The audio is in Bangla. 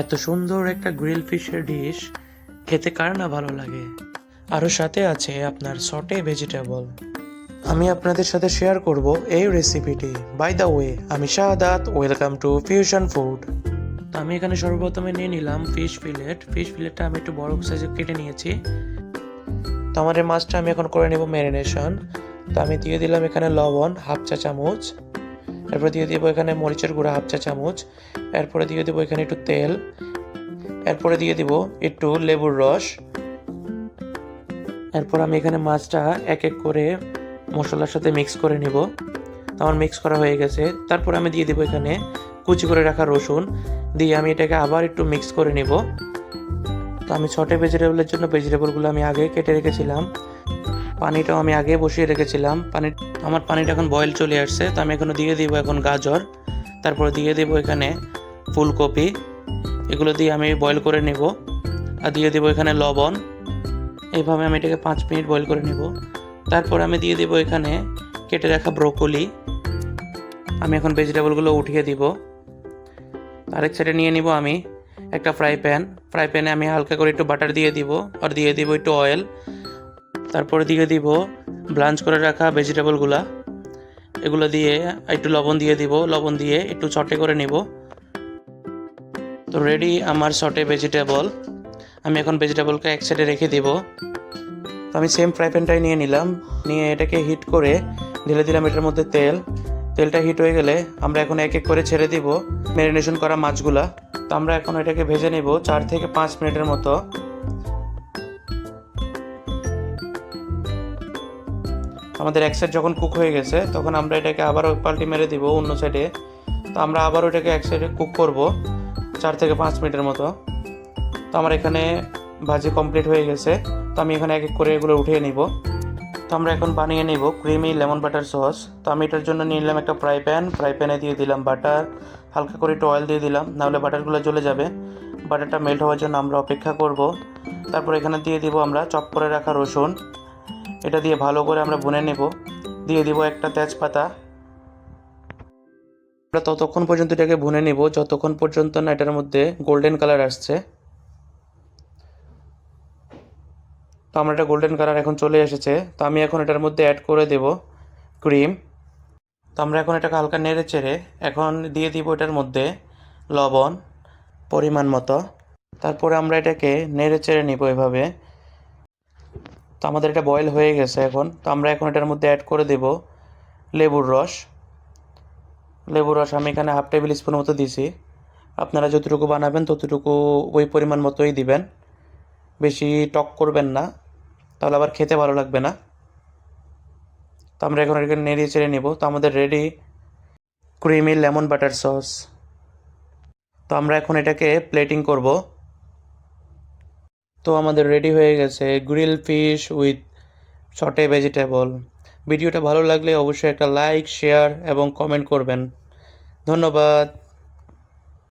এত সুন্দর একটা গ্রিল ফিশের ডিশ খেতে কার না ভালো লাগে। আরও সাথে আছে আপনার সটে ভেজিটেবল। আমি আপনাদের সাথে শেয়ার করব এই রেসিপিটি। বাই দ্য ওয়ে, আমি শাহাদাত, ওয়েলকাম টু ফিউশন ফুড। তো আমি এখানে সর্বপ্রথমে নিয়ে নিলাম ফিশ ফিলেটটা আমি একটু বড় সাইজে কেটে নিয়েছি। তো আমার এই মাছটা আমি এখন করে নেব ম্যারিনেশন। তো আমি দিয়ে দিলাম এখানে লবণ হাফ চা চামচ, এরপর দিয়ে দেবো এখানে মরিচের গুঁড়া হাফ চা চামচ, এরপরে দিয়ে দেবো এখানে একটু তেল, এরপরে দিয়ে দিব একটু লেবুর রস। এরপর আমি এখানে মাছটা এক এক করে মশলার সাথে মিক্স করে নিব। আমার মিক্স করা হয়ে গেছে। তারপর আমি দিয়ে দিব এখানে কুচি করে রাখা রসুন, দিয়ে আমি এটাকে আবার একটু মিক্স করে নিব। তো আমি ছটে ভেজিটেবলের জন্য ভেজিটেবলগুলো আমি আগে কেটে রেখেছিলাম। পানিটাও আমি আগে বসিয়ে রেখেছিলাম। আমার পানিটা এখন বয়েল চলে আসছে। তো আমি এখানে দিয়ে দিব এখন গাজর, তারপরে দিয়ে দেব এখানে ফুলকপি। এগুলো দিয়ে আমি বয়েল করে নেব। আর দিয়ে দেবো এখানে লবণ। এইভাবে আমি এটাকে 5 মিনিট বয়েল করে নেব। তারপর আমি দিয়ে দেবো এখানে কেটে রাখা ব্রোকলি। আমি এখন ভেজিটেবলগুলো উঠিয়ে দিব। আরেক সাইডে নিয়ে নিব আমি একটা ফ্রাই প্যানে আমি হালকা করে একটু বাটার দিয়ে দিব, আর দিয়ে দিব একটু অয়েল। তারপরে দিয়ে দিব ব্লাঞ্চ করে রাখা ভেজিটেবলগুলা। এগুলো দিয়ে একটু লবণ দিয়ে দিব, লবণ দিয়ে একটু সটে করে নিব। তো রেডি আমার সটে ভেজিটেবল। আমি এখন ভেজিটেবলকে এক সাইডে রেখে দিব। তো আমি সেম ফ্রাই প্যানটাই নিয়ে নিলাম, নিয়ে এটাকে হিট করে ঢেলে দিলাম এটার মধ্যে তেলটা হিট হয়ে গেলে আমরা এখন এক এক করে ছেড়ে দিব ম্যারিনেশন করা মাছগুলা। তো আমরা এখন এটাকে ভেজে নেব 4 থেকে 5 মিনিটের মতো। আমাদের এক সাইড যখন কুক হয়ে গেছে তখন আমরা এটাকে আবারও পাল্টি মেরে দিব অন্য সাইডে। তো আমরা আবারও এটাকে এক সাইডে কুক করব 4 থেকে 5 মিনিটের মতো। তো আমার এখানে ভাজি কমপ্লিট হয়ে গেছে। তো আমি এখানে এক এক করে এগুলো উঠিয়ে নিব। তো আমরা এখন বানিয়ে নেব ক্রিমি লেমন বাটার সস। তো আমি এটার জন্য নিয়ে নিলাম একটা ফ্রাই প্যানে দিয়ে দিলাম বাটার, হালকা করে একটু অয়েল দিয়ে দিলাম, নাহলে বাটারগুলো জ্বলে যাবে। বাটারটা মেল্ট হওয়ার জন্য আমরা অপেক্ষা করব। তারপর এখানে দিয়ে দিব আমরা চপ করে রাখা রসুন। এটা দিয়ে ভালো করে আমরা ভুনে নেব। দিয়ে দিব একটা তেজপাতা। আমরা ততক্ষণ পর্যন্ত এটাকে ভুনে নেব যতক্ষণ পর্যন্ত না এটার মধ্যে গোল্ডেন কালার আসছে। তো আমার এটা গোল্ডেন কালার এখন চলে এসেছে। তো আমি এখন এটার মধ্যে অ্যাড করে দেব ক্রিম। তো আমরা এখন এটাকে হালকা নেড়ে চেড়ে এখন দিয়ে দিব এটার মধ্যে লবণ পরিমাণ মতো। তারপরে আমরা এটাকে নেড়ে চেড়ে নিব এভাবে। তো আমাদের এটা বয়েল হয়ে গেছে এখন। তো আমরা এখন এটার মধ্যে অ্যাড করে দেব লেবুর রস আমি এখানে হাফ টেবিল স্পুন মতো দিছি। আপনারা যতটুকু বানাবেন ততটুকু ওই পরিমাণ মতোই দিবেন, বেশি টক করবেন না, তাহলে আবার খেতে ভালো লাগবে না। তো আমরা এখন এখানে নেড়িয়ে চেড়ে নিব। তো আমাদের ready creamy lemon butter sauce. তো আমরা এখন এটাকে প্লেটিং করব। তো আমাদের রেডি হয়ে গেছে grill fish with saute vegetable. ভিডিওটা ভালো লাগলে অবশ্যই একটা লাইক, শেয়ার এবং কমেন্ট করবেন। ধন্যবাদ।